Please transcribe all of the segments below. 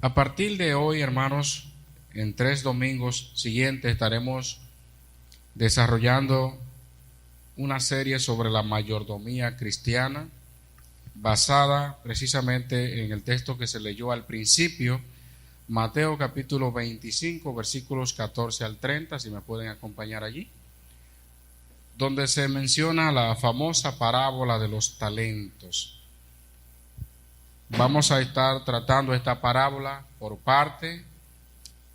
A partir de hoy, hermanos, en 3 domingos siguientes estaremos desarrollando una serie sobre la mayordomía cristiana, basada precisamente en el texto que se leyó al principio, Mateo capítulo 25, versículos 14 al 30, si me pueden acompañar allí, donde se menciona la famosa parábola de los talentos. Vamos a estar tratando esta parábola por parte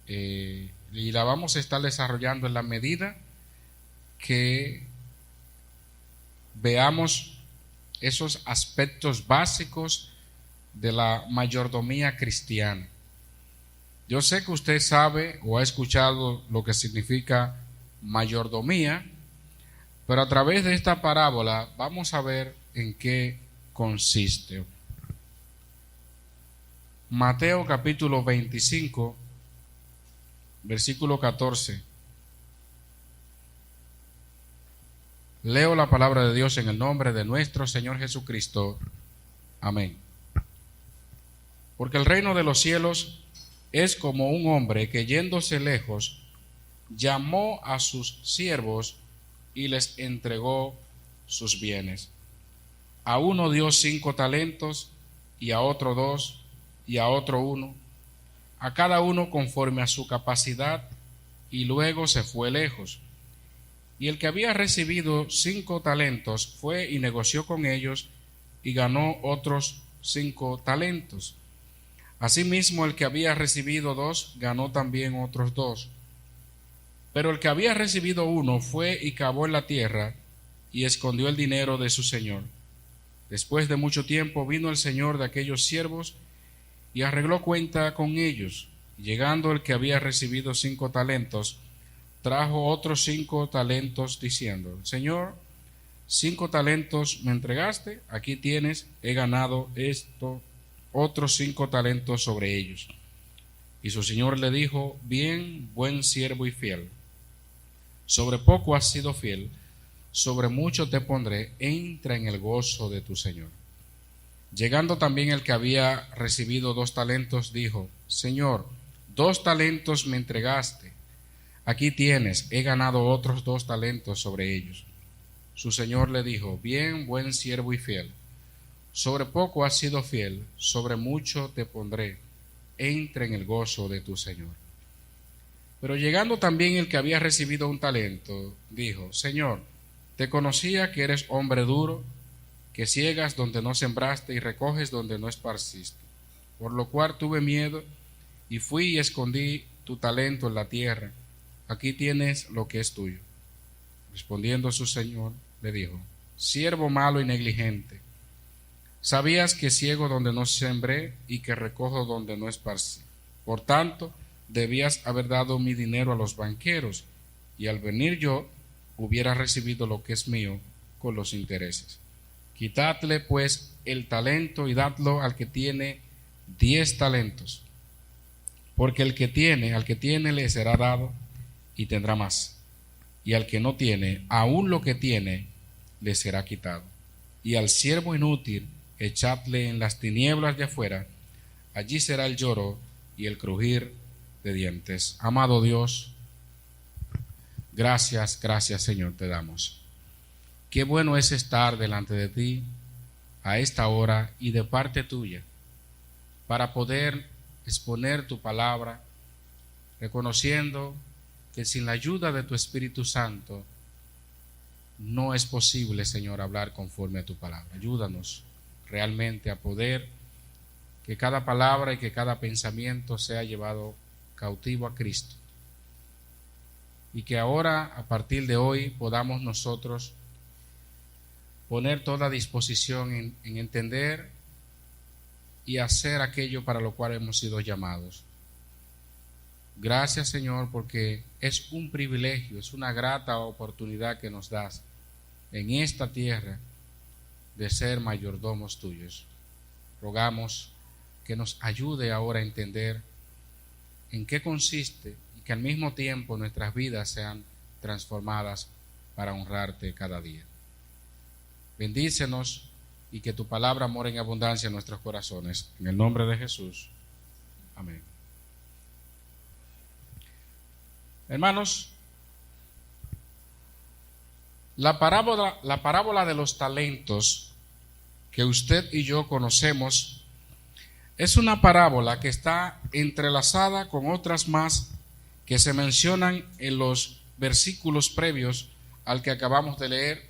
y la vamos a estar desarrollando en la medida que veamos esos aspectos básicos de la mayordomía cristiana. Yo sé que usted sabe o ha escuchado lo que significa mayordomía, pero a través de esta parábola vamos a ver en qué consiste. Mateo capítulo 25, versículo 14. Leo la palabra de Dios en el nombre de nuestro Señor Jesucristo. Amén. Porque el reino de los cielos es como un hombre que, yéndose lejos, llamó a sus siervos y les entregó sus bienes. A uno dio 5 talentos, y a otro 2, y a otro 1, a cada uno conforme a su capacidad, y luego se fue lejos. Y el que había recibido 5 talentos fue y negoció con ellos, y ganó otros 5 talentos. Asimismo, el que había recibido 2 ganó también otros 2. Pero el que había recibido 1 fue y cavó en la tierra, y escondió el dinero de su señor. Después de mucho tiempo vino el señor de aquellos siervos y arregló cuenta con ellos. Llegando el que había recibido 5 talentos, trajo otros 5 talentos, diciendo: Señor, 5 talentos me entregaste, aquí tienes, he ganado otros 5 talentos sobre ellos. Y su señor le dijo: Bien, buen siervo y fiel. Sobre poco has sido fiel, sobre mucho te pondré, entra en el gozo de tu señor. Llegando también el que había recibido 2 talentos, dijo: Señor, 2 talentos me entregaste, aquí tienes, he ganado otros 2 talentos sobre ellos. Su señor le dijo: Bien, buen siervo y fiel, sobre poco has sido fiel, sobre mucho te pondré, entra en el gozo de tu señor. Pero llegando también el que había recibido 1 talento, dijo: Señor, te conocía que eres hombre duro, que ciegas donde no sembraste y recoges donde no esparciste. Por lo cual tuve miedo y fui y escondí tu talento en la tierra. Aquí tienes lo que es tuyo. Respondiendo su señor, le dijo: Siervo malo y negligente, sabías que ciego donde no sembré y que recojo donde no esparcí. Por tanto, debías haber dado mi dinero a los banqueros, y al venir yo hubiera recibido lo que es mío con los intereses. Quitadle pues el talento y dadlo al que tiene 10 talentos, porque al que tiene le será dado y tendrá más, y al que no tiene, aun lo que tiene le será quitado. Y al siervo inútil echadle en las tinieblas de afuera, allí será el lloro y el crujir de dientes. Amado Dios, gracias Señor te damos. Qué bueno es estar delante de ti a esta hora y de parte tuya, para poder exponer tu palabra, reconociendo que sin la ayuda de tu Espíritu Santo no es posible, Señor, hablar conforme a tu palabra. Ayúdanos realmente a poder que cada palabra y que cada pensamiento sea llevado cautivo a Cristo, y que ahora, a partir de hoy, podamos nosotros poner toda disposición en entender y hacer aquello para lo cual hemos sido llamados. Gracias, Señor, porque es un privilegio, es una grata oportunidad que nos das en esta tierra de ser mayordomos tuyos. Rogamos que nos ayude ahora a entender en qué consiste y que al mismo tiempo nuestras vidas sean transformadas para honrarte cada día. Bendícenos y que tu palabra more en abundancia en nuestros corazones. En el nombre de Jesús. Amén. Hermanos, la parábola de los talentos que usted y yo conocemos es una parábola que está entrelazada con otras más que se mencionan en los versículos previos al que acabamos de leer,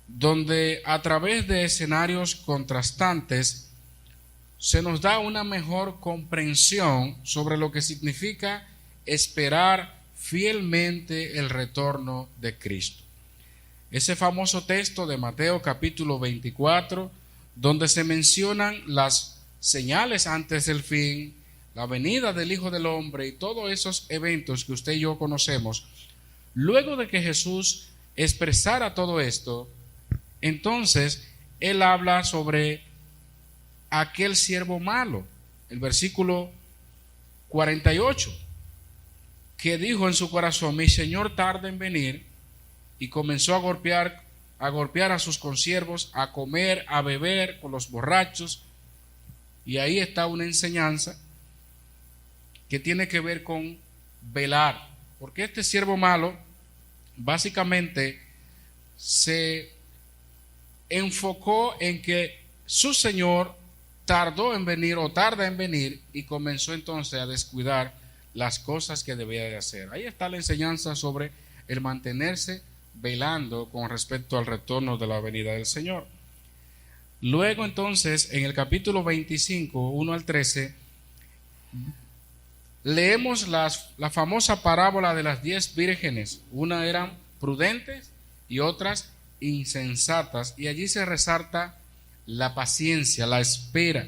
donde a través de escenarios contrastantes se nos da una mejor comprensión sobre lo que significa esperar fielmente el retorno de Cristo. Ese famoso texto de Mateo capítulo 24, donde se mencionan las señales antes del fin, la venida del Hijo del Hombre y todos esos eventos que usted y yo conocemos. Luego de que Jesús expresara todo esto, entonces él habla sobre aquel siervo malo, el versículo 48, que dijo en su corazón: mi señor tarda en venir, y comenzó a golpear a sus consiervos, a comer, a beber con los borrachos. Y ahí está una enseñanza que tiene que ver con velar, porque este siervo malo básicamente se enfocó en que su señor tardó en venir o tarda en venir, y comenzó entonces a descuidar las cosas que debía de hacer. Ahí está la enseñanza sobre el mantenerse velando con respecto al retorno de la venida del Señor. Luego entonces en el capítulo 25, 1 al 13, leemos la famosa parábola de las 10 vírgenes. Una eran prudentes y otras insensatas, y allí se resalta la paciencia, la espera.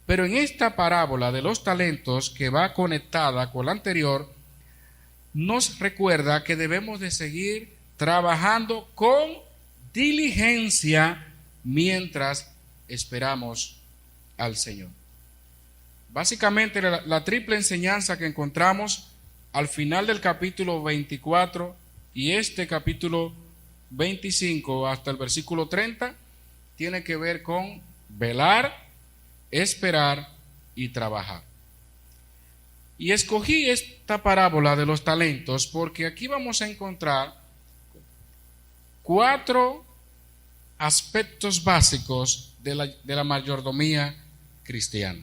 Pero en esta parábola de los talentos, que va conectada con la anterior, nos recuerda que debemos de seguir trabajando con diligencia mientras esperamos al Señor. Básicamente la triple enseñanza que encontramos al final del capítulo 24 y este capítulo 25 hasta el versículo 30 tiene que ver con velar, esperar y trabajar. Y escogí esta parábola de los talentos porque aquí vamos a encontrar 4 aspectos básicos de la mayordomía cristiana.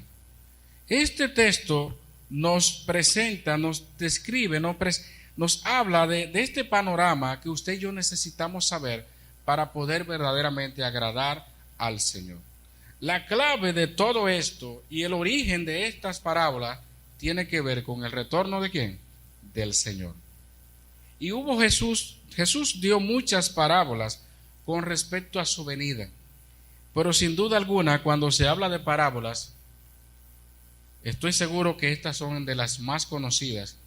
Este texto nos presenta, nos describe, nos habla de este panorama que usted y yo necesitamos saber para poder verdaderamente agradar al Señor. La clave de todo esto y el origen de estas parábolas tiene que ver con el retorno ¿de quién? Del Señor. Y Jesús dio muchas parábolas con respecto a su venida, pero sin duda alguna cuando se habla de parábolas, estoy seguro que estas son de las más conocidas.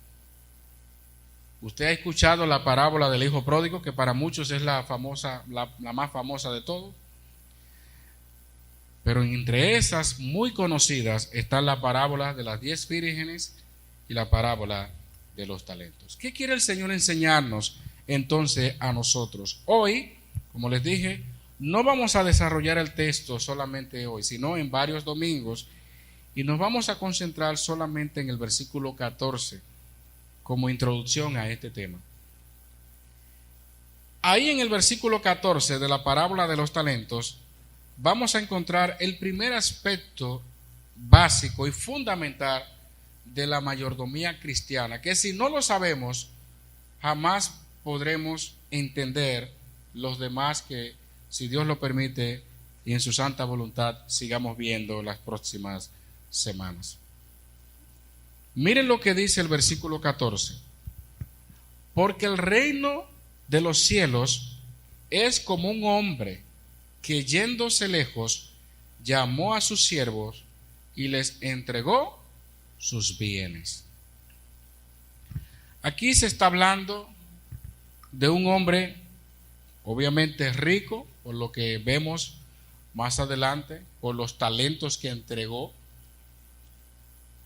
Usted ha escuchado la parábola del hijo pródigo, que para muchos es la más famosa de todos. Pero entre esas muy conocidas está la parábola de las 10 vírgenes y la parábola de los talentos. ¿Qué quiere el Señor enseñarnos entonces a nosotros? Hoy, como les dije, no vamos a desarrollar el texto solamente hoy, sino en varios domingos, y nos vamos a concentrar solamente en el versículo 14 como introducción a este tema. Ahí en el versículo 14 de la parábola de los talentos vamos a encontrar el primer aspecto básico y fundamental de la mayordomía cristiana, que si no lo sabemos, jamás podremos entender los demás que, si Dios lo permite y en su santa voluntad, sigamos viendo las próximas semanas. Miren lo que dice el versículo 14. Porque el reino de los cielos es como un hombre que, yéndose lejos, llamó a sus siervos y les entregó sus bienes. Aquí se está hablando de un hombre obviamente rico, por lo que vemos más adelante, por los talentos que entregó.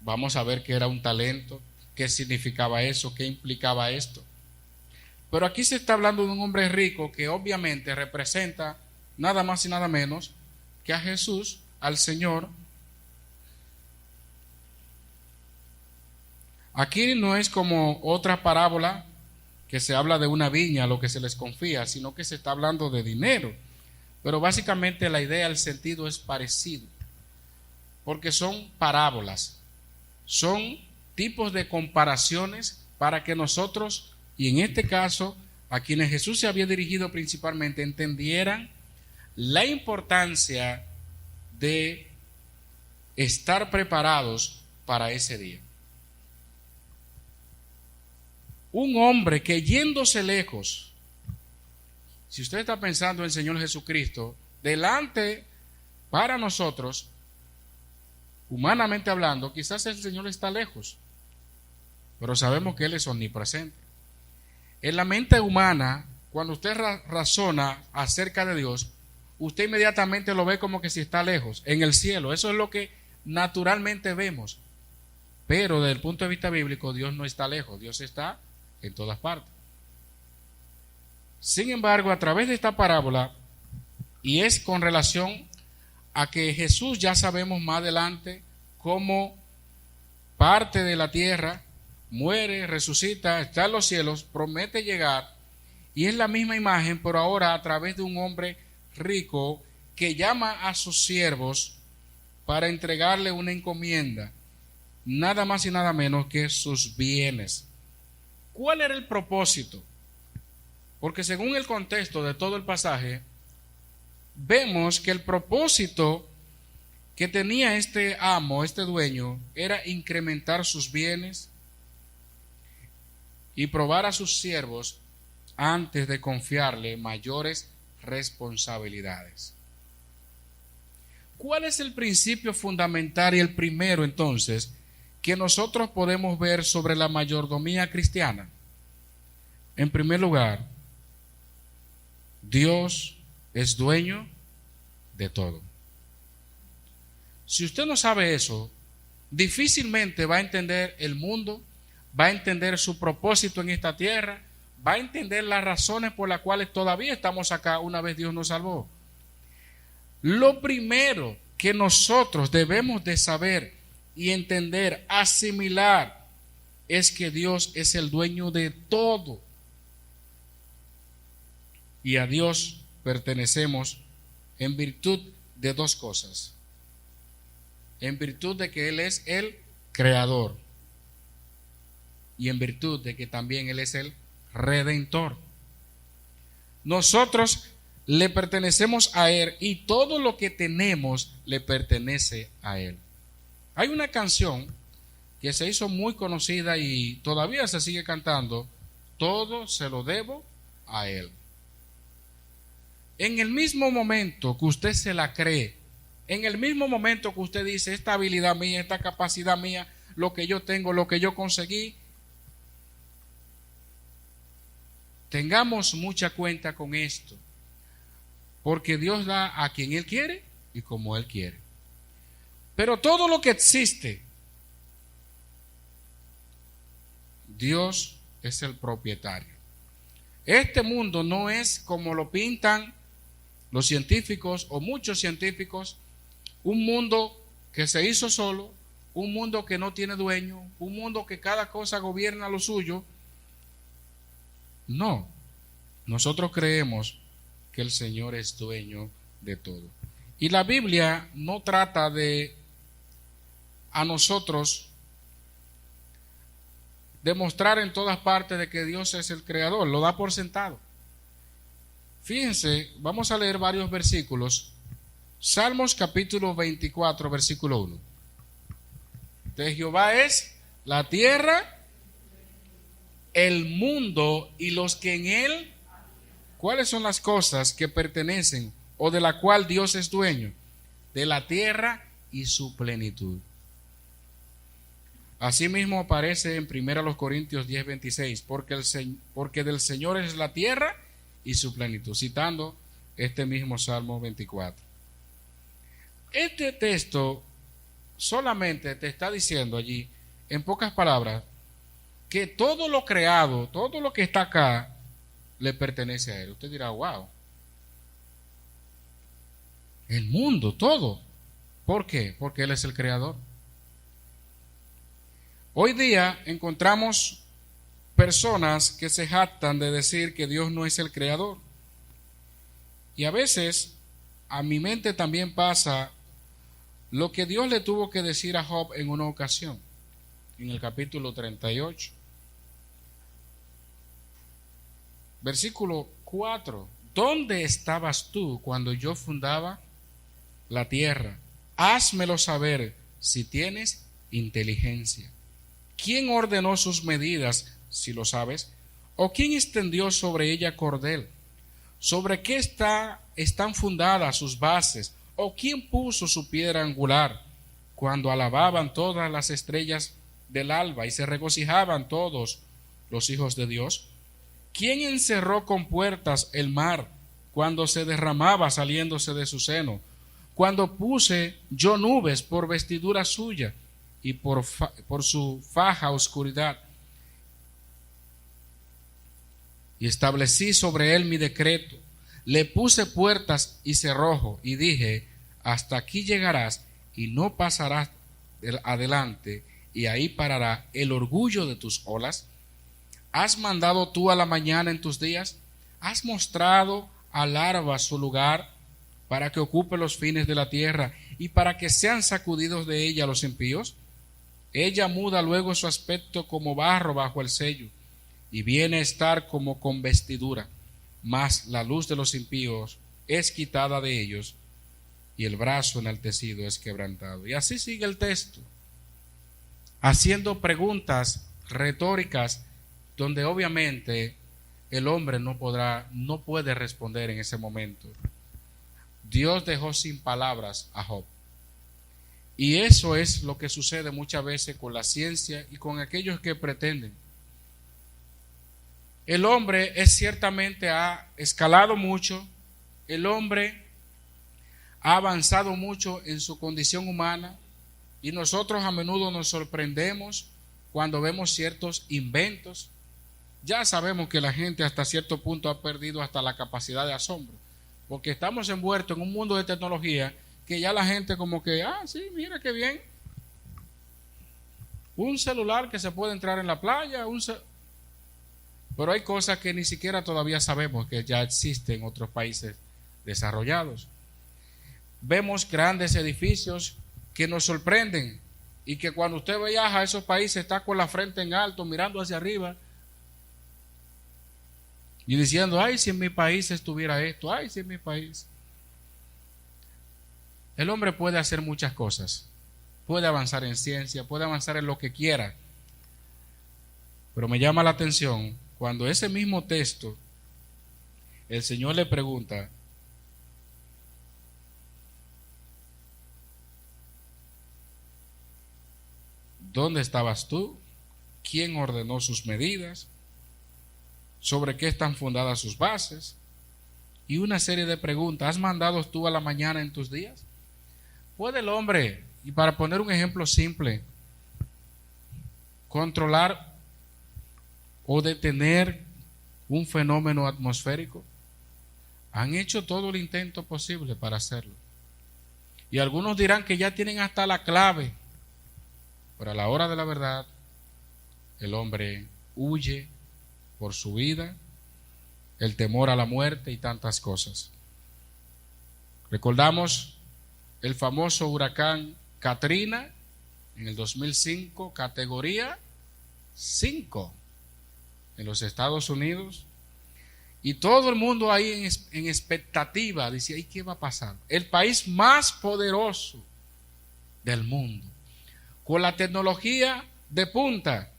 Vamos a ver qué era un talento, qué significaba eso, qué implicaba esto. Pero aquí se está hablando de un hombre rico que obviamente representa nada más y nada menos que a Jesús, al Señor. Aquí no es como otra parábola que se habla de una viña, lo que se les confía, sino que se está hablando de dinero. Pero básicamente la idea, el sentido es parecido, porque son parábolas, son tipos de comparaciones para que nosotros, y en este caso, a quienes Jesús se había dirigido principalmente, entendieran la importancia de estar preparados para ese día. Un hombre que yéndose lejos, si usted está pensando en el Señor Jesucristo, delante para nosotros, humanamente hablando, quizás el Señor está lejos, pero sabemos que Él es omnipresente. En la mente humana, cuando usted razona acerca de Dios, usted inmediatamente lo ve como que si está lejos, en el cielo. Eso es lo que naturalmente vemos. Pero desde el punto de vista bíblico, Dios no está lejos, Dios está en todas partes. Sin embargo, a través de esta parábola, y es con relación a que Jesús, ya sabemos más adelante cómo parte de la tierra, muere, resucita, está en los cielos, promete llegar, y es la misma imagen, pero ahora a través de un hombre rico que llama a sus siervos para entregarle una encomienda, nada más y nada menos que sus bienes. ¿Cuál era el propósito? Porque según el contexto de todo el pasaje, vemos que el propósito que tenía este amo, este dueño, era incrementar sus bienes y probar a sus siervos antes de confiarle mayores responsabilidades. ¿Cuál es el principio fundamental y el primero entonces que nosotros podemos ver sobre la mayordomía cristiana? En primer lugar, Dios es dueño de todo. Si usted no sabe eso, difícilmente va a entender el mundo, va a entender su propósito en esta tierra, va a entender las razones por las cuales todavía estamos acá una vez Dios nos salvó. Lo primero que nosotros debemos de saber y entender, asimilar, es que Dios es el dueño de todo. Y a Dios pertenecemos en virtud de dos cosas. En virtud de que Él es el creador y en virtud de que también Él es el redentor. Nosotros le pertenecemos a Él y todo lo que tenemos le pertenece a Él. Hay una canción que se hizo muy conocida y todavía se sigue cantando: todo se lo debo a Él. En el mismo momento que usted se la cree, en el mismo momento que usted dice, esta habilidad mía, esta capacidad mía, lo que yo tengo, lo que yo conseguí, tengamos mucha cuenta con esto, porque Dios da a quien Él quiere y como Él quiere. Pero todo lo que existe, Dios es el propietario. Este mundo no es como lo pintan los científicos o muchos científicos, un mundo que se hizo solo, un mundo que no tiene dueño, un mundo que cada cosa gobierna lo suyo. No, nosotros creemos que el Señor es dueño de todo. Y la Biblia no trata de a nosotros demostrar en todas partes de que Dios es el creador, lo da por sentado. Fíjense, vamos a leer varios versículos. Salmos capítulo 24, versículo 1. De Jehová es la tierra, el mundo y los que en él. ¿Cuáles son las cosas que pertenecen o de la cual Dios es dueño? De la tierra y su plenitud. Asimismo aparece en 1 Corintios 10:26, porque del Señor es la tierra y su plenitud, citando este mismo Salmo 24. Este texto solamente te está diciendo allí, en pocas palabras, que todo lo creado, todo lo que está acá, le pertenece a Él. Usted dirá, wow, el mundo, todo. ¿Por qué? Porque Él es el creador. Hoy día encontramos personas que se jactan de decir que Dios no es el creador. Y a veces a mi mente también pasa lo que Dios le tuvo que decir a Job en una ocasión, en el capítulo 38, versículo 4. ¿Dónde estabas tú cuando yo fundaba la tierra? Házmelo saber si tienes inteligencia. ¿Quién ordenó sus medidas, si lo sabes? ¿O quién extendió sobre ella cordel? ¿Sobre qué están fundadas sus bases? ¿O quién puso su piedra angular? Cuando alababan todas las estrellas del alba y se regocijaban todos los hijos de Dios. ¿Quién encerró con puertas el mar cuando se derramaba saliéndose de su seno? Cuando puse yo nubes por vestidura suya y por su faja oscuridad, y establecí sobre él mi decreto, le puse puertas y cerrojo, y dije, hasta aquí llegarás y no pasarás adelante, y ahí parará el orgullo de tus olas. ¿Has mandado tú a la mañana en tus días? ¿Has mostrado al alba su lugar para que ocupe los fines de la tierra y para que sean sacudidos de ella los impíos? Ella muda luego su aspecto como barro bajo el sello y viene a estar como con vestidura, mas la luz de los impíos es quitada de ellos y el brazo enaltecido es quebrantado. Y así sigue el texto, haciendo preguntas retóricas donde obviamente el hombre no puede responder en ese momento. Dios dejó sin palabras a Job. Y eso es lo que sucede muchas veces con la ciencia y con aquellos que pretenden. El hombre ciertamente ha escalado mucho, el hombre ha avanzado mucho en su condición humana y nosotros a menudo nos sorprendemos cuando vemos ciertos inventos. Ya sabemos que la gente hasta cierto punto ha perdido hasta la capacidad de asombro, porque estamos envueltos en un mundo de tecnología que ya la gente como que, sí, mira qué bien, un celular que se puede entrar en la playa, pero hay cosas que ni siquiera todavía sabemos que ya existen en otros países desarrollados. Vemos grandes edificios que nos sorprenden y que cuando usted viaja a esos países está con la frente en alto, mirando hacia arriba y diciendo, ay, si en mi país estuviera esto, ay, si en mi país. El hombre puede hacer muchas cosas, puede avanzar en ciencia, puede avanzar en lo que quiera, pero me llama la atención cuando ese mismo texto, el Señor le pregunta, ¿dónde estabas tú? ¿Quién ordenó sus medidas? ¿Sobre qué están fundadas sus bases? Y una serie de preguntas. ¿Has mandado tú a la mañana en tus días? ¿Puede el hombre, y para poner un ejemplo simple, controlar o detener un fenómeno atmosférico? Han hecho todo el intento posible para hacerlo. Y algunos dirán que ya tienen hasta la clave, pero a la hora de la verdad, el hombre huye por su vida, el temor a la muerte y tantas cosas. Recordamos el famoso huracán Katrina en el 2005, categoría 5 en los Estados Unidos, y todo el mundo ahí en expectativa, decía, ¿y qué va a pasar? El país más poderoso del mundo, con la tecnología de punta.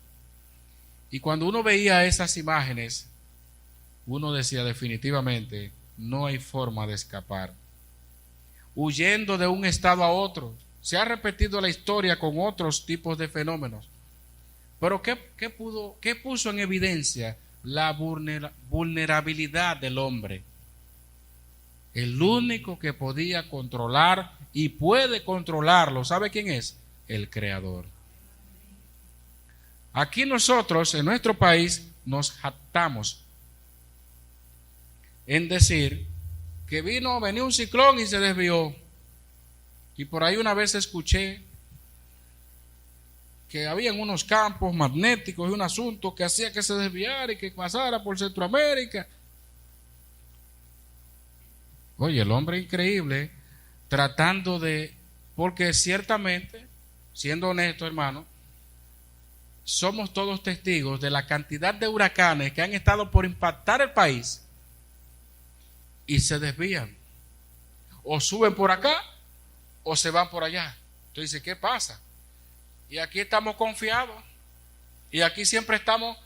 Y cuando uno veía esas imágenes, uno decía definitivamente, no hay forma de escapar. Huyendo de un estado a otro. Se ha repetido la historia con otros tipos de fenómenos. Pero ¿qué puso en evidencia la vulnerabilidad del hombre? El único que podía controlar y puede controlarlo, ¿sabe quién es? El Creador. Aquí nosotros, en nuestro país, nos jactamos en decir que venía un ciclón y se desvió. Y por ahí una vez escuché que habían unos campos magnéticos y un asunto que hacía que se desviara y que pasara por Centroamérica. Oye, el hombre increíble tratando de, porque ciertamente, siendo honesto, hermano, somos todos testigos de la cantidad de huracanes que han estado por impactar el país y se desvían. O suben por acá o se van por allá. Entonces dice, ¿qué pasa? Y aquí estamos confiados. Y aquí siempre estamos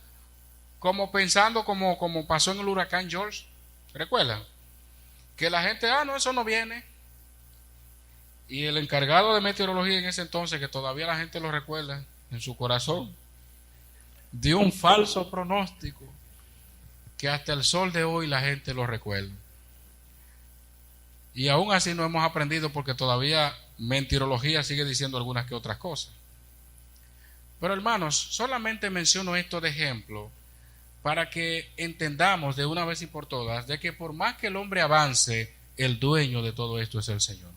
como pensando como pasó en el huracán George. ¿Recuerdan? Que la gente, no, eso no viene. Y el encargado de meteorología en ese entonces, que todavía la gente lo recuerda en su corazón, dio un falso pronóstico que hasta el sol de hoy la gente lo recuerda. Y aún así no hemos aprendido porque todavía meteorología sigue diciendo algunas que otras cosas. Pero hermanos, solamente menciono esto de ejemplo para que entendamos de una vez y por todas de que por más que el hombre avance, el dueño de todo esto es el Señor.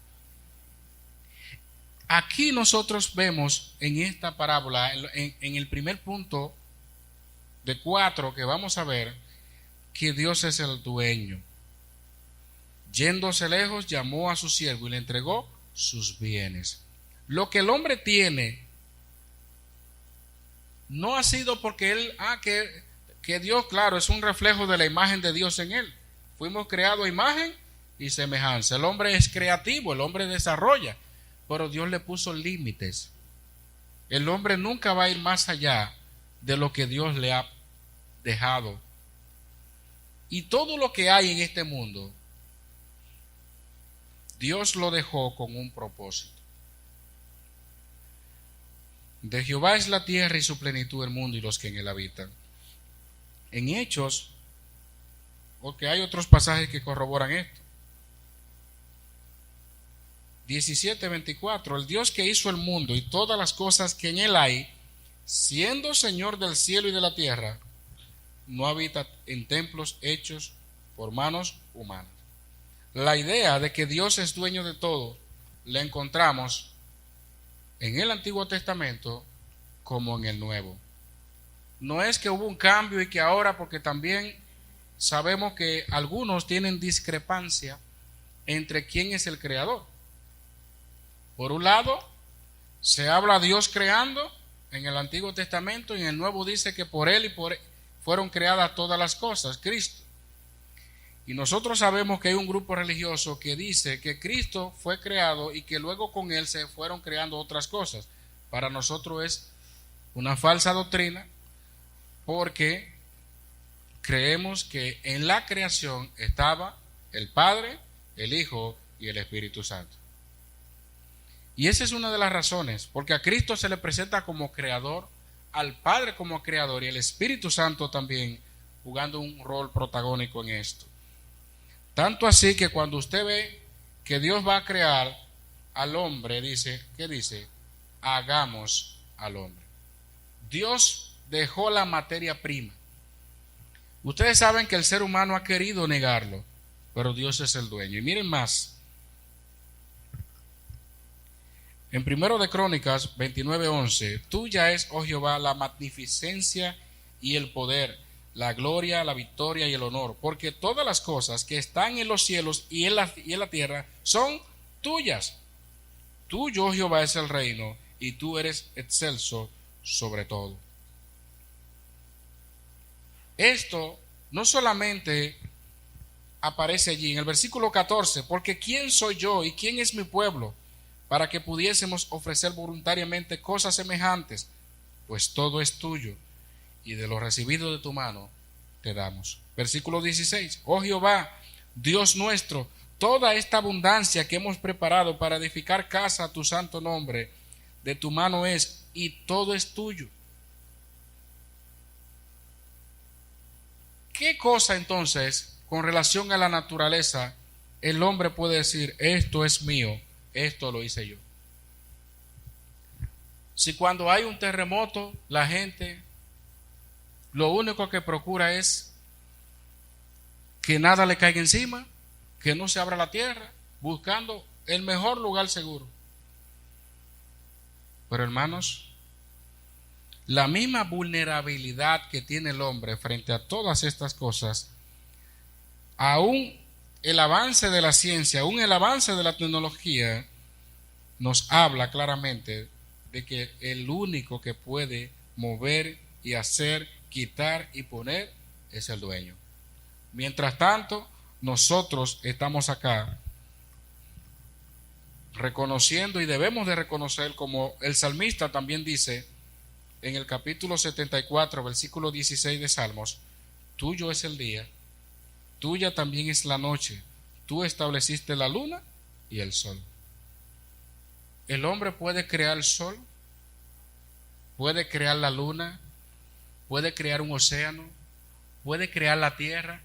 Aquí nosotros vemos en esta parábola, en el primer punto de 4 que vamos a ver, que Dios es el dueño. Yéndose lejos, llamó a su siervo y le entregó sus bienes. Lo que el hombre tiene no ha sido porque él, que Dios, claro, es un reflejo de la imagen de Dios en él. Fuimos creados a imagen y semejanza. El hombre es creativo, el hombre desarrolla, pero Dios le puso límites. El hombre nunca va a ir más allá de lo que Dios le ha dejado. Y todo lo que hay en este mundo, Dios lo dejó con un propósito. De Jehová es la tierra y su plenitud, el mundo y los que en él habitan. En Hechos, porque hay otros pasajes que corroboran esto. 17:24, el Dios que hizo el mundo y todas las cosas que en él hay, siendo Señor del cielo y de la tierra, no habita en templos hechos por manos humanas. La idea de que Dios es dueño de todo la encontramos en el Antiguo Testamento como en el Nuevo. No es que hubo un cambio y que ahora, porque también sabemos que algunos tienen discrepancia entre quién es el creador. Por un lado, se habla de Dios creando en el Antiguo Testamento y en el Nuevo dice que por él y por él fueron creadas todas las cosas, Cristo. Y nosotros sabemos que hay un grupo religioso que dice que Cristo fue creado y que luego con él se fueron creando otras cosas. Para nosotros es una falsa doctrina porque creemos que en la creación estaba el Padre, el Hijo y el Espíritu Santo. Y esa es una de las razones, porque a Cristo se le presenta como creador, al Padre como creador y el Espíritu Santo también jugando un rol protagónico en esto. Tanto así que cuando usted ve que Dios va a crear al hombre, dice, ¿qué dice? Hagamos al hombre. Dios dejó la materia prima. Ustedes saben que el ser humano ha querido negarlo, pero Dios es el dueño. Y miren más. En 1 de Crónicas 29:11, tuya es, oh Jehová, la magnificencia y el poder, la gloria, la victoria y el honor, porque todas las cosas que están en los cielos y en la tierra son tuyas. Tuyo, oh Jehová, es el reino, y tú eres excelso sobre todo. Esto no solamente aparece allí en el versículo 14, porque ¿quién soy yo y quién es mi pueblo para que pudiésemos ofrecer voluntariamente cosas semejantes? Pues todo es tuyo, y de lo recibido de tu mano te damos. Versículo 16, oh Jehová, Dios nuestro, toda esta abundancia que hemos preparado para edificar casa a tu santo nombre, de tu mano es, y todo es tuyo. ¿Qué cosa entonces, con relación a la naturaleza, el hombre puede decir, esto es mío, esto lo hice yo? Si cuando hay un terremoto, la gente lo único que procura es que nada le caiga encima, que no se abra la tierra, buscando el mejor lugar seguro. Pero hermanos, la misma vulnerabilidad que tiene el hombre frente a todas estas cosas, aún el avance de la ciencia, aún el avance de la tecnología, nos habla claramente de que el único que puede mover y hacer, quitar y poner es el dueño. Mientras tanto, nosotros estamos acá reconociendo, y debemos de reconocer, como el salmista también dice en el capítulo 74, versículo 16 de Salmos: tuyo es el día, tuya también es la noche, tú estableciste la luna y el sol. El hombre puede crear el sol, puede crear la luna, puede crear un océano, puede crear la tierra,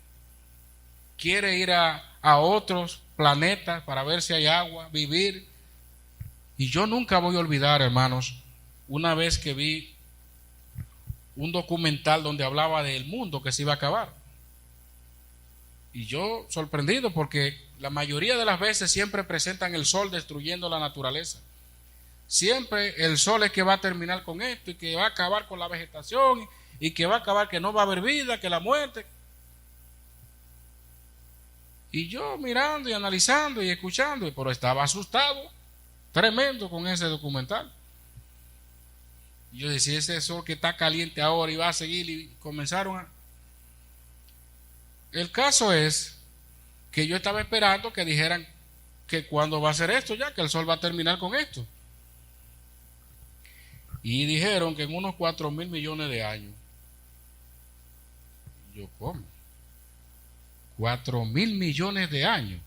quiere ir a otros planetas para ver si hay agua, vivir. Y yo nunca voy a olvidar, hermanos, una vez que vi un documental donde hablaba del mundo que se iba a acabar. Y yo sorprendido, porque la mayoría de las veces siempre presentan el sol destruyendo la naturaleza. Siempre el sol es que va a terminar con esto y que va a acabar con la vegetación y que va a acabar, que no va a haber vida, que la muerte. Y yo mirando y analizando y escuchando, pero estaba asustado, tremendo, con ese documental. Y yo decía, ese sol que está caliente ahora y va a seguir, y comenzaron a... El caso es que yo estaba esperando que dijeran que cuándo va a ser esto ya, que el sol va a terminar con esto. Y dijeron que en unos 4.000 millones de años. Yo, ¿cómo? 4.000 millones de años.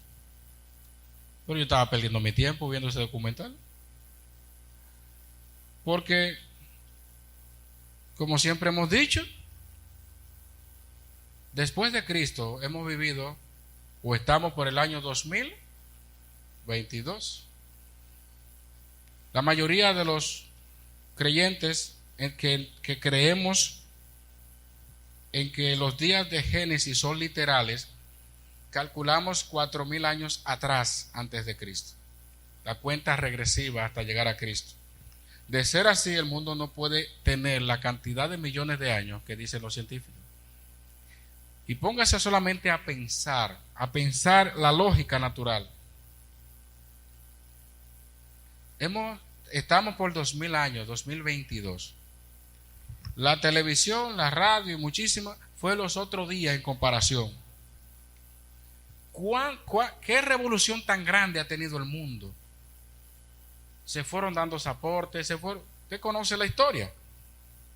Pero yo estaba perdiendo mi tiempo viendo ese documental. Porque, como siempre hemos dicho, después de Cristo hemos vivido, o estamos por el año 2022. La mayoría de los creyentes en que creemos en que los días de Génesis son literales, calculamos 4.000 años atrás antes de Cristo, la cuenta regresiva hasta llegar a Cristo. De ser así, el mundo no puede tener la cantidad de millones de años que dicen los científicos. Y póngase solamente a pensar la lógica natural. Estamos por 2.000 años, 2022. La televisión, la radio y muchísimas fue los otros días en comparación. ¿Qué revolución tan grande ha tenido el mundo? Se fueron dando soportes, usted conoce la historia.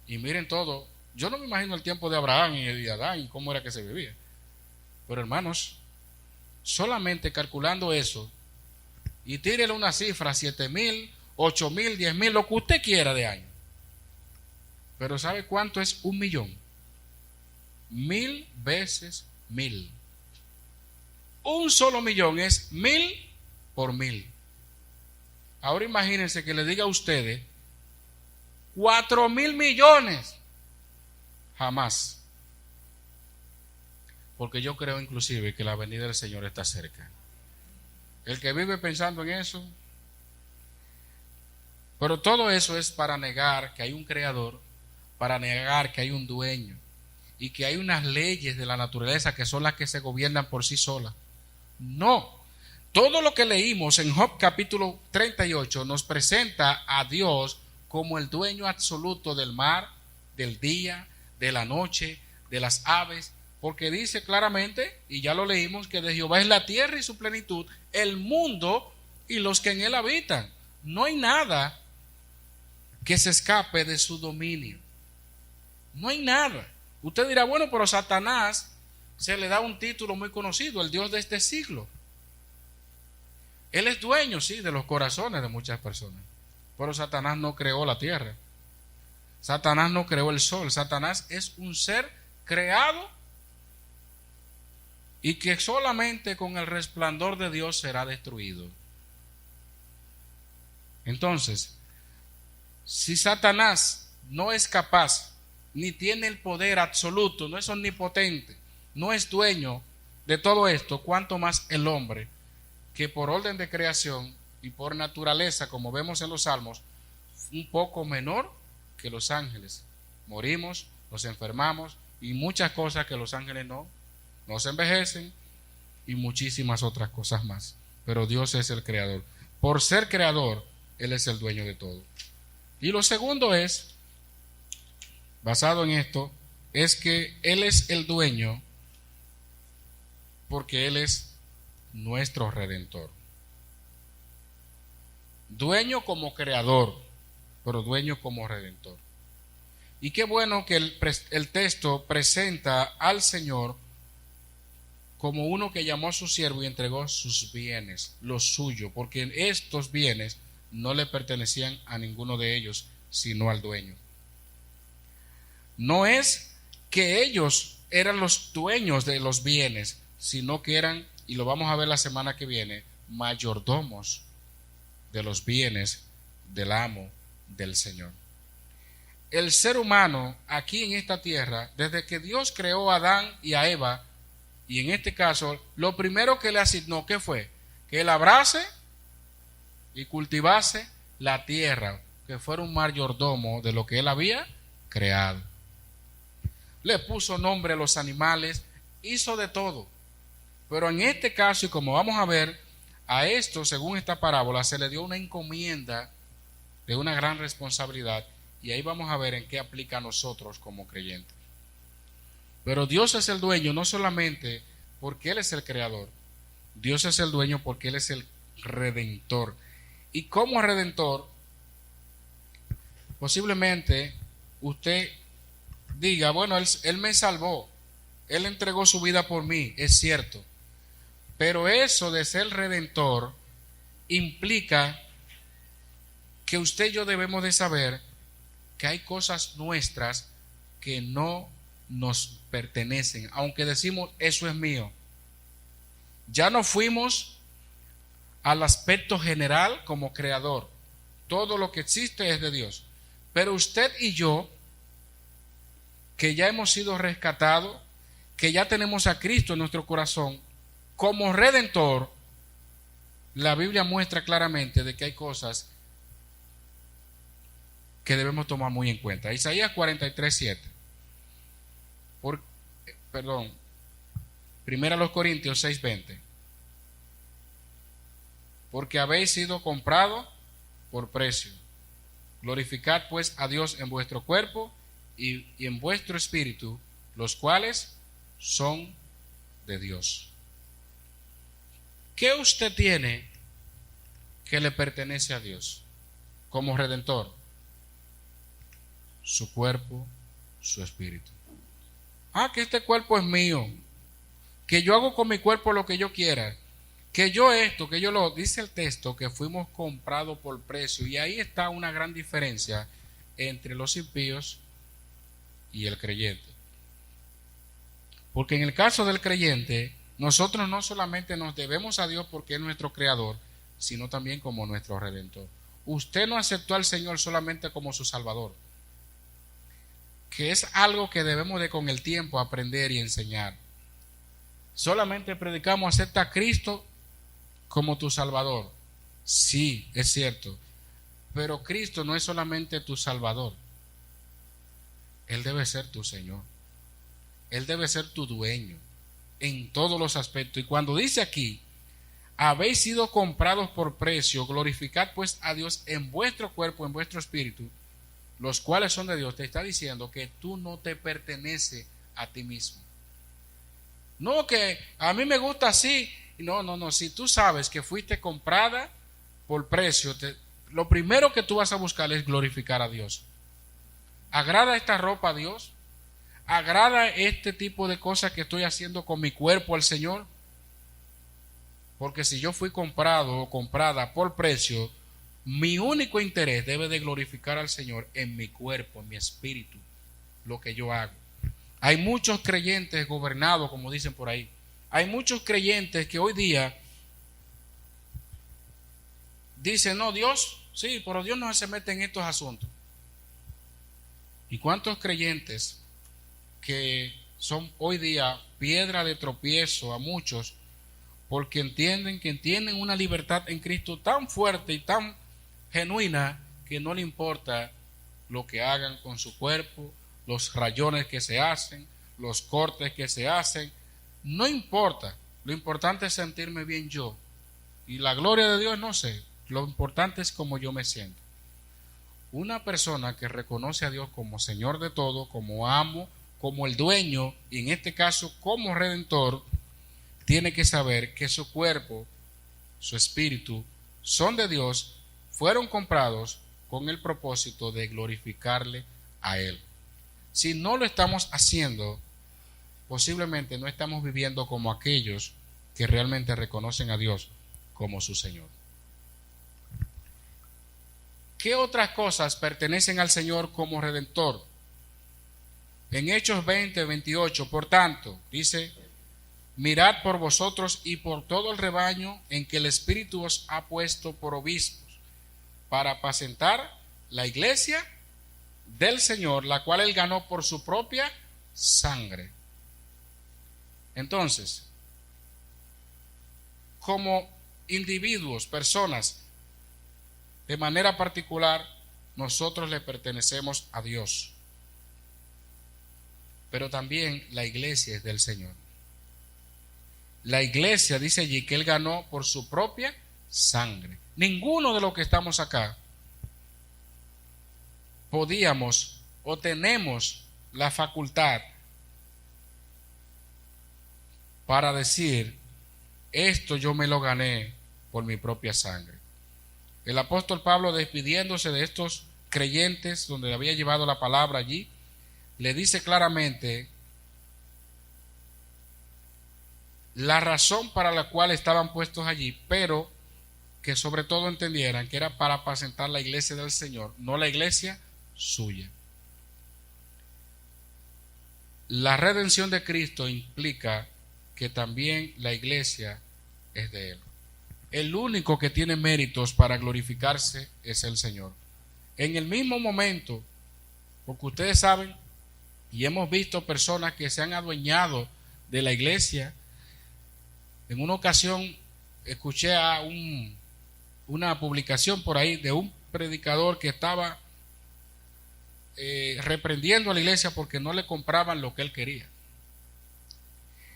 Y miren todo. Yo no me imagino el tiempo de Abraham y de Adán y cómo era que se vivía. Pero hermanos, solamente calculando eso, y tírele una cifra, 7.000, 8.000, 10.000, lo que usted quiera de años. Pero ¿sabe cuánto es 1.000.000? 1.000 veces 1.000. Un solo millón es 1.000 por 1.000. Ahora imagínense que le diga a ustedes 4.000 millones. Jamás. Porque yo creo inclusive que la venida del Señor está cerca. El que vive pensando en eso. Pero todo eso es para negar que hay un creador, para negar que hay un dueño y que hay unas leyes de la naturaleza que son las que se gobiernan por sí solas. No. Todo lo que leímos en Job capítulo 38 nos presenta a Dios como el dueño absoluto del mar, del día, de la noche, de las aves, porque dice claramente, y ya lo leímos, que de Jehová es la tierra y su plenitud, el mundo y los que en él habitan. No hay nada que se escape de su dominio. No hay nada. Usted dirá, bueno, pero Satanás se le da un título muy conocido, el Dios de este siglo. Él es dueño, sí, de los corazones de muchas personas. Pero Satanás no creó la tierra. Satanás no creó el sol. Satanás es un ser creado y que solamente con el resplandor de Dios será destruido. Entonces, si Satanás no es capaz, ni tiene el poder absoluto, no es omnipotente, no es dueño de todo esto, cuánto más el hombre, que por orden de creación y por naturaleza, como vemos en los Salmos, un poco menor que los ángeles. Morimos, nos enfermamos y muchas cosas que los ángeles no se envejecen y muchísimas otras cosas más. Pero Dios es el creador. Por ser creador, Él es el dueño de todo. Y lo segundo es, basado en esto, es que Él es el dueño porque Él es nuestro redentor. Dueño como creador, pero dueño como redentor. Y qué bueno que el texto presenta al Señor como uno que llamó a su siervo y entregó sus bienes, lo suyo, porque estos bienes no le pertenecían a ninguno de ellos, sino al dueño. No es que ellos eran los dueños de los bienes, sino que eran, y lo vamos a ver la semana que viene, mayordomos de los bienes del amo del Señor. El ser humano aquí en esta tierra, desde que Dios creó a Adán y a Eva, y en este caso, lo primero que le asignó, ¿qué fue? Que él labrase y cultivase la tierra, que fuera un mayordomo de lo que él había creado. Le puso nombre a los animales, hizo de todo. Pero en este caso, y como vamos a ver, a esto, según esta parábola, se le dio una encomienda de una gran responsabilidad, y ahí vamos a ver en qué aplica a nosotros como creyentes. Pero Dios es el dueño no solamente porque Él es el creador, Dios es el dueño porque Él es el redentor. Y como redentor, posiblemente usted diga, bueno, él me salvó, Él entregó su vida por mí, es cierto. Pero eso de ser redentor implica que usted y yo debemos de saber que hay cosas nuestras que no nos pertenecen, aunque decimos eso es mío. Ya no fuimos al aspecto general como creador. Todo lo que existe es de Dios. Pero usted y yo, que ya hemos sido rescatados, que ya tenemos a Cristo en nuestro corazón, como redentor, la Biblia muestra claramente de que hay cosas que debemos tomar muy en cuenta. Isaías 43:7. Primera a los Corintios 6:20. Porque habéis sido comprados por precio. Glorificad pues a Dios en vuestro cuerpo y en vuestro espíritu, los cuales son de Dios. ¿Qué usted tiene que le pertenece a Dios como redentor? Su cuerpo, su espíritu. Que este cuerpo es mío, que yo hago con mi cuerpo lo que yo quiera, que yo esto, que yo lo, dice el texto que fuimos comprados por precio, y ahí está una gran diferencia entre los impíos y el creyente. Porque en el caso del creyente, nosotros no solamente nos debemos a Dios porque es nuestro creador, sino también como nuestro redentor. Usted no aceptó al Señor solamente como su Salvador, que es algo que debemos de con el tiempo aprender y enseñar. Solamente predicamos, acepta a Cristo como tu Salvador. Sí, es cierto, pero Cristo no es solamente tu Salvador. Él debe ser tu Señor. Él debe ser tu dueño en todos los aspectos. Y cuando dice aquí, habéis sido comprados por precio, glorificad pues a Dios en vuestro cuerpo, en vuestro espíritu, los cuales son de Dios, te está diciendo que tú no te perteneces a ti mismo. No que a mí me gusta así. No. Si tú sabes que fuiste comprada por precio, lo primero que tú vas a buscar es glorificar a Dios. ¿Agrada esta ropa a Dios? ¿Agrada este tipo de cosas que estoy haciendo con mi cuerpo al Señor? Porque si yo fui comprado o comprada por precio, mi único interés debe de glorificar al Señor en mi cuerpo, en mi espíritu, lo que yo hago. Hay muchos creyentes gobernados, como dicen por ahí. Hay muchos creyentes que hoy día dicen, no, Dios, sí, pero Dios no se mete en estos asuntos. ¿Y cuántos creyentes que son hoy día piedra de tropiezo a muchos porque entienden que tienen una libertad en Cristo tan fuerte y tan genuina que no le importa lo que hagan con su cuerpo, los rayones que se hacen, los cortes que se hacen, no importa. Lo importante es sentirme bien yo. Y la gloria de Dios no sé. Lo importante es cómo yo me siento. Una persona que reconoce a Dios como Señor de todo, como amo, como el dueño, y en este caso como Redentor, tiene que saber que su cuerpo, su espíritu, son de Dios, fueron comprados con el propósito de glorificarle a Él. Si no lo estamos haciendo, posiblemente no estamos viviendo como aquellos que realmente reconocen a Dios como su Señor. ¿Qué otras cosas pertenecen al Señor como Redentor? En Hechos 20:28, por tanto, dice: mirad por vosotros y por todo el rebaño en que el Espíritu os ha puesto por obispos, para apacentar la iglesia del Señor, la cual Él ganó por su propia sangre. Entonces, como individuos, personas, de manera particular, nosotros le pertenecemos a Dios. Pero también la iglesia es del Señor. La iglesia dice allí que Él ganó por su propia sangre. Ninguno de los que estamos acá podíamos o tenemos la facultad para decir: esto yo me lo gané por mi propia sangre. El apóstol Pablo, despidiéndose de estos creyentes donde había llevado la palabra allí, le dice claramente la razón para la cual estaban puestos allí, pero que sobre todo entendieran que era para apacentar la iglesia del Señor, no la iglesia suya. La redención de Cristo implica que también la iglesia es de Él. El único que tiene méritos para glorificarse es el Señor. En el mismo momento, porque ustedes saben, y hemos visto personas que se han adueñado de la iglesia. En una ocasión escuché a una publicación por ahí de un predicador que estaba reprendiendo a la iglesia porque no le compraban lo que él quería.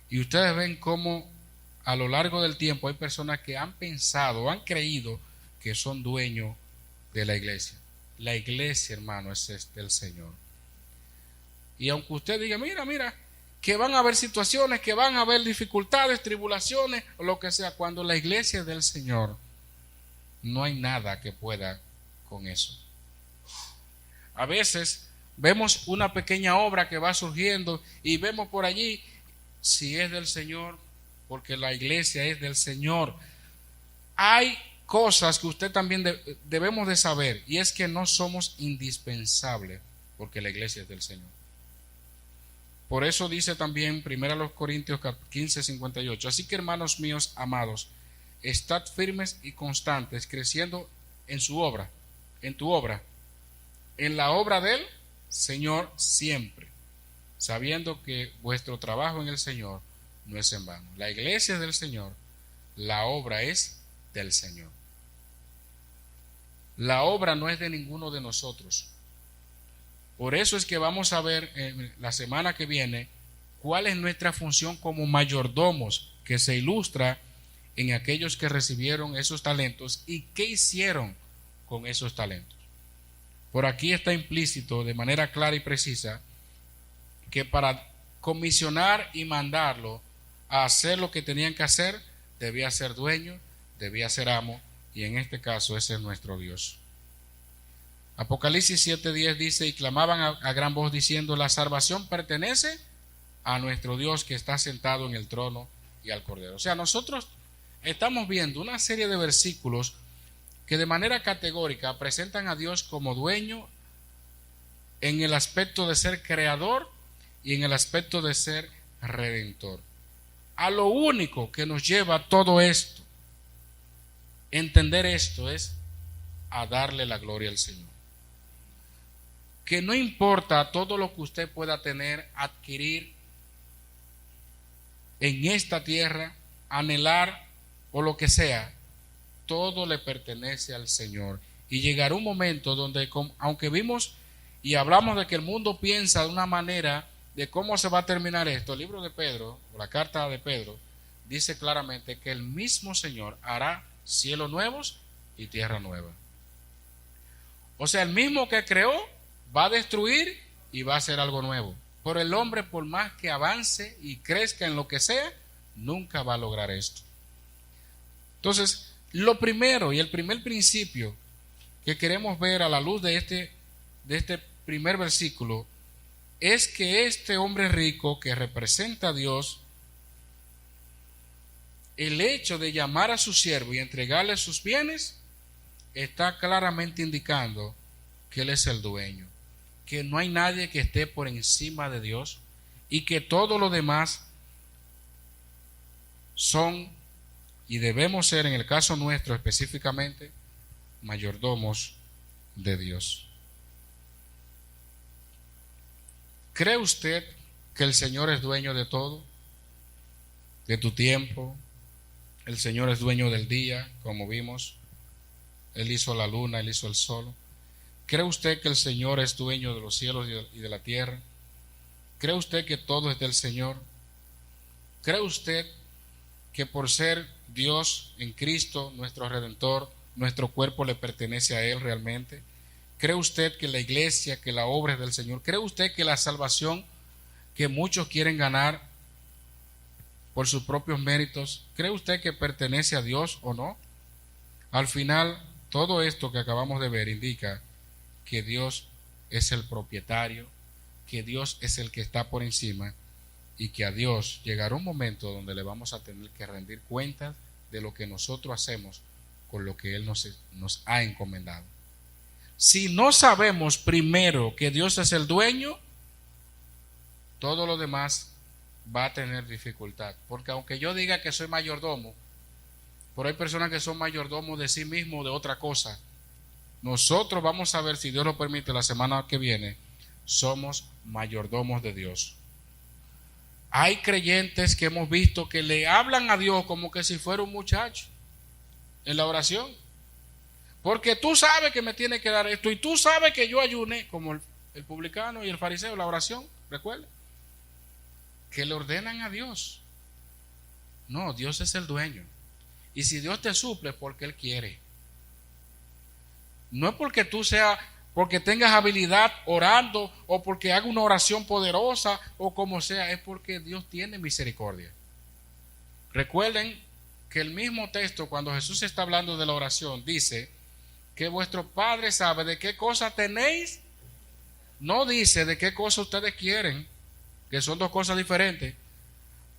Y ustedes ven cómo a lo largo del tiempo hay personas que han pensado, han creído que son dueños de la iglesia. La iglesia, hermano, es del Señor. Y aunque usted diga: mira, que van a haber situaciones, que van a haber dificultades, tribulaciones, o lo que sea, cuando la iglesia es del Señor, no hay nada que pueda con eso. A veces vemos una pequeña obra que va surgiendo y vemos por allí, si es del Señor, porque la iglesia es del Señor. Hay cosas que usted también debemos de saber, y es que no somos indispensables porque la iglesia es del Señor. Por eso dice también 1 Corintios 15:58: así que, hermanos míos amados, estad firmes y constantes, creciendo en su obra, en tu obra, en la obra del Señor siempre, sabiendo que vuestro trabajo en el Señor no es en vano. La iglesia es del Señor, la obra es del Señor. La obra no es de ninguno de nosotros. Por eso es que vamos a ver la semana que viene cuál es nuestra función como mayordomos, que se ilustra en aquellos que recibieron esos talentos y qué hicieron con esos talentos. Por aquí está implícito de manera clara y precisa que para comisionar y mandarlo a hacer lo que tenían que hacer, debía ser dueño, debía ser amo, y en este caso ese es nuestro Dios. Apocalipsis 7:10 dice: y clamaban a gran voz diciendo: la salvación pertenece a nuestro Dios que está sentado en el trono y al Cordero. O sea, nosotros estamos viendo una serie de versículos que de manera categórica presentan a Dios como dueño en el aspecto de ser creador y en el aspecto de ser redentor. A lo único que nos lleva a todo esto, entender esto, es a darle la gloria al Señor. Que no importa todo lo que usted pueda tener, adquirir en esta tierra, anhelar o lo que sea, todo le pertenece al Señor. Y llegará un momento donde, aunque vimos y hablamos de que el mundo piensa de una manera de cómo se va a terminar esto, el libro de Pedro, o la carta de Pedro, dice claramente que el mismo Señor hará cielos nuevos y tierra nueva. O sea, el mismo que creó va a destruir y va a hacer algo nuevo. Pero el hombre, por más que avance y crezca en lo que sea, nunca va a lograr esto. Entonces, lo primero y el primer principio que queremos ver a la luz de este primer versículo es que este hombre rico que representa a Dios, el hecho de llamar a su siervo y entregarle sus bienes, está claramente indicando que Él es el dueño, que no hay nadie que esté por encima de Dios y que todo lo demás son y debemos ser, en el caso nuestro específicamente, mayordomos de Dios. ¿Cree usted que el Señor es dueño de todo? De tu tiempo. El Señor es dueño del día, como vimos. Él hizo la luna, Él hizo el sol. ¿Cree usted que el Señor es dueño de los cielos y de la tierra? ¿Cree usted que todo es del Señor? ¿Cree usted que por ser Dios en Cristo, nuestro Redentor, nuestro cuerpo le pertenece a Él realmente? ¿Cree usted que la iglesia, que la obra es del Señor? ¿Cree usted que la salvación que muchos quieren ganar por sus propios méritos, cree usted que pertenece a Dios o no? Al final, todo esto que acabamos de ver indica que Dios es el propietario, que Dios es el que está por encima y que a Dios llegará un momento donde le vamos a tener que rendir cuentas de lo que nosotros hacemos con lo que Él nos ha encomendado. Si no sabemos primero que Dios es el dueño, todo lo demás va a tener dificultad. Porque aunque yo diga que soy mayordomo, pero hay personas que son mayordomos de sí mismo o de otra cosa. Nosotros vamos a ver, si Dios lo permite, la semana que viene, somos mayordomos de Dios. Hay creyentes que hemos visto que le hablan a Dios como que si fuera un muchacho en la oración. Porque tú sabes que me tiene que dar esto y tú sabes que yo ayuné, como el publicano y el fariseo, la oración, recuerda, que le ordenan a Dios. No, Dios es el dueño. Y si Dios te suple, es porque Él quiere. No es porque tú seas, porque tengas habilidad orando o porque haga una oración poderosa o como sea, es porque Dios tiene misericordia. Recuerden que el mismo texto, cuando Jesús está hablando de la oración, dice que vuestro Padre sabe de qué cosa tenéis. No dice de qué cosa ustedes quieren, que son dos cosas diferentes.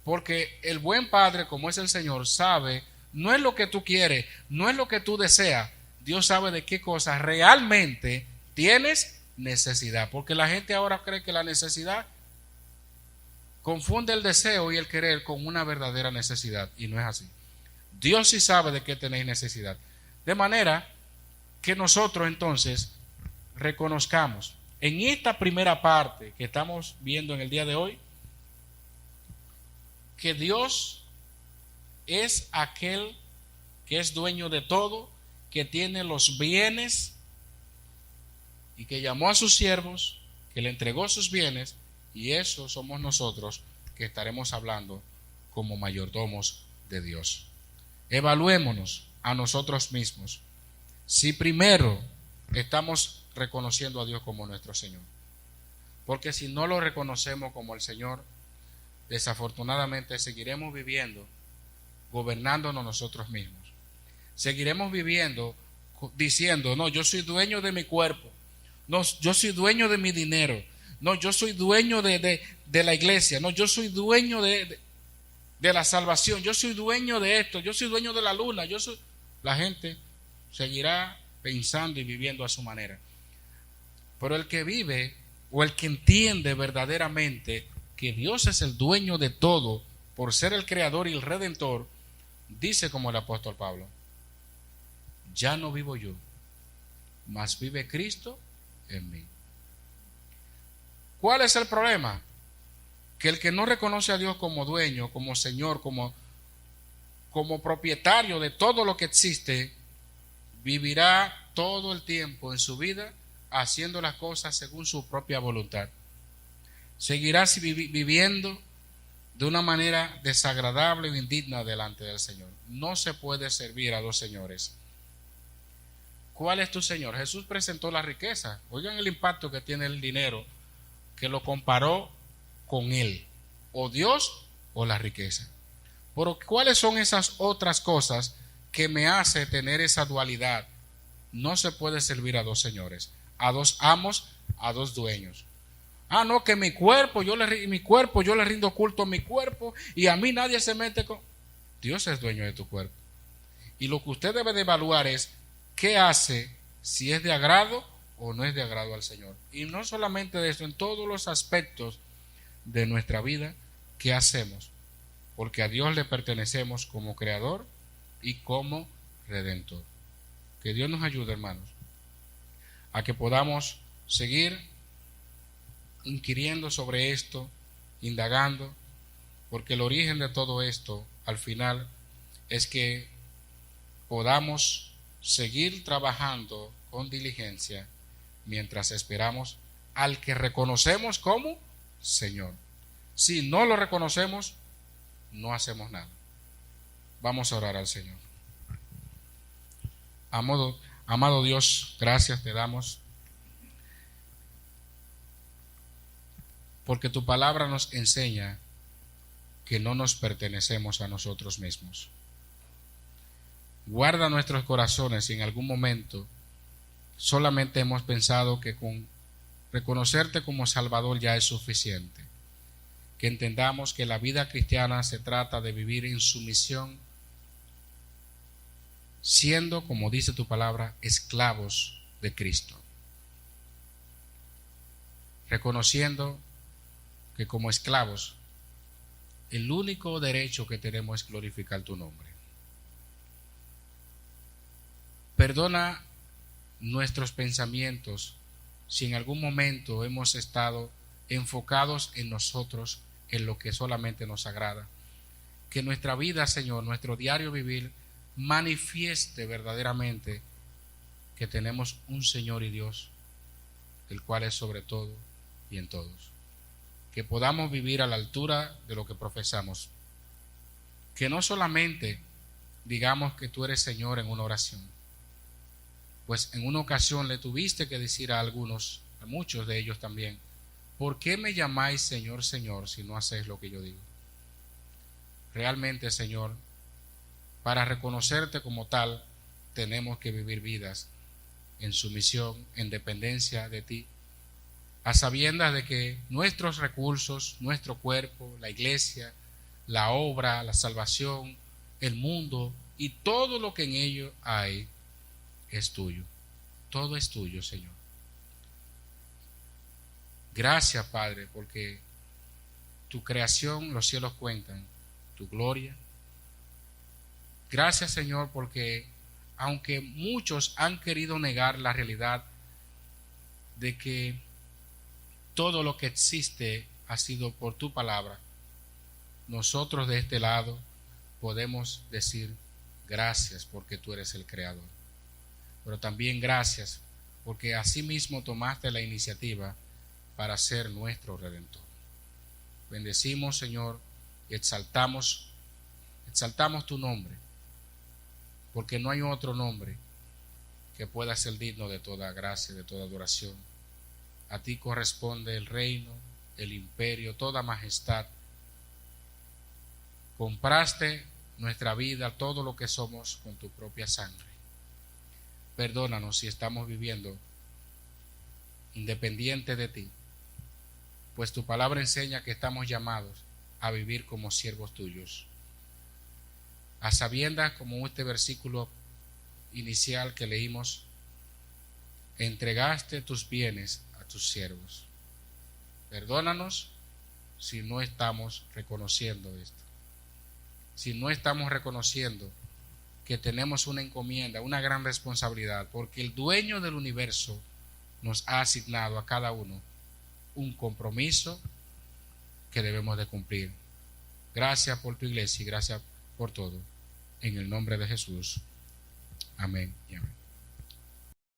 Porque el buen Padre, como es el Señor, sabe, no es lo que tú quieres, no es lo que tú deseas. Dios sabe de qué cosas realmente tienes necesidad. Porque la gente ahora cree que la necesidad confunde el deseo y el querer con una verdadera necesidad. Y no es así. Dios sí sabe de qué tenéis necesidad. De manera que nosotros entonces reconozcamos en esta primera parte que estamos viendo en el día de hoy, que Dios es aquel que es dueño de todo, que tiene los bienes y que llamó a sus siervos, que le entregó sus bienes, y eso somos nosotros que estaremos hablando como mayordomos de Dios. Evaluémonos a nosotros mismos si primero estamos reconociendo a Dios como nuestro Señor. Porque si no lo reconocemos como el Señor, desafortunadamente seguiremos viviendo gobernándonos nosotros mismos. Seguiremos viviendo diciendo, no, yo soy dueño de mi cuerpo, no, yo soy dueño de mi dinero, no, yo soy dueño de la iglesia, no, yo soy dueño de la salvación, yo soy dueño de esto, yo soy dueño de la luna, yo soy... La gente seguirá pensando y viviendo a su manera. Pero el que vive o el que entiende verdaderamente que Dios es el dueño de todo por ser el creador y el redentor, dice como el apóstol Pablo, ya no vivo yo, mas vive Cristo en mí. ¿Cuál es el problema? Que el que no reconoce a Dios como dueño, como Señor, como propietario de todo lo que existe, vivirá todo el tiempo en su vida haciendo las cosas según su propia voluntad. Seguirás viviendo de una manera desagradable o indigna delante del Señor. No se puede servir a dos señores. ¿Cuál es tu Señor? Jesús presentó la riqueza. Oigan el impacto que tiene el dinero, que lo comparó con Él, o Dios o la riqueza. Pero ¿cuáles son esas otras cosas que me hace tener esa dualidad? No se puede servir a dos señores, a dos amos, a dos dueños. Ah, no, que mi cuerpo yo le rindo culto a mi cuerpo y a mí nadie se mete con... Dios es dueño de tu cuerpo. Y lo que usted debe de evaluar es qué hace, si es de agrado o no es de agrado al Señor. Y no solamente de eso, en todos los aspectos de nuestra vida, ¿qué hacemos? Porque a Dios le pertenecemos como creador y como redentor. Que Dios nos ayude, hermanos, a que podamos seguir inquiriendo sobre esto, indagando, porque el origen de todo esto, al final, es que podamos seguir trabajando con diligencia mientras esperamos al que reconocemos como Señor. Si no lo reconocemos, no hacemos nada. Vamos a orar al Señor. Amado Dios, gracias te damos porque tu palabra nos enseña que no nos pertenecemos a nosotros mismos. Guarda nuestros corazones si en algún momento solamente hemos pensado que con reconocerte como Salvador ya es suficiente. Que entendamos que la vida cristiana se trata de vivir en sumisión, siendo, como dice tu palabra, esclavos de Cristo. Reconociendo que como esclavos, el único derecho que tenemos es glorificar tu nombre. Perdona nuestros pensamientos si en algún momento hemos estado enfocados en nosotros, en lo que solamente nos agrada. Que nuestra vida, Señor, nuestro diario vivir, manifieste verdaderamente que tenemos un Señor y Dios, el cual es sobre todo y en todos. Que podamos vivir a la altura de lo que profesamos. Que no solamente digamos que tú eres Señor en una oración, pues en una ocasión le tuviste que decir a algunos, a muchos de ellos también, ¿por qué me llamáis Señor, Señor, si no hacéis lo que yo digo? Realmente, Señor, para reconocerte como tal, tenemos que vivir vidas en sumisión, en dependencia de ti, a sabiendas de que nuestros recursos, nuestro cuerpo, la iglesia, la obra, la salvación, el mundo y todo lo que en ello hay es tuyo. Todo es tuyo, Señor. Gracias, Padre, porque tu creación, los cielos cuentan, tu gloria. Gracias, Señor, porque aunque muchos han querido negar la realidad de que todo lo que existe ha sido por tu palabra, nosotros de este lado podemos decir gracias porque tú eres el creador. Pero también gracias porque asimismo tomaste la iniciativa para ser nuestro Redentor. Bendecimos, Señor, y exaltamos tu nombre, porque no hay otro nombre que pueda ser digno de toda gracia, de toda adoración. A ti corresponde el reino, el imperio, toda majestad. Compraste nuestra vida, todo lo que somos, con tu propia sangre. Perdónanos si estamos viviendo independiente de ti, pues tu palabra enseña que estamos llamados a vivir como siervos tuyos. A sabiendas, como este versículo inicial que leímos, entregaste tus bienes a tus siervos. Perdónanos si no estamos reconociendo esto. Si no estamos reconociendo que tenemos una encomienda, una gran responsabilidad, porque el dueño del universo nos ha asignado a cada uno un compromiso que debemos de cumplir. Gracias por tu iglesia y gracias por todo. En el nombre de Jesús. Amén y amén.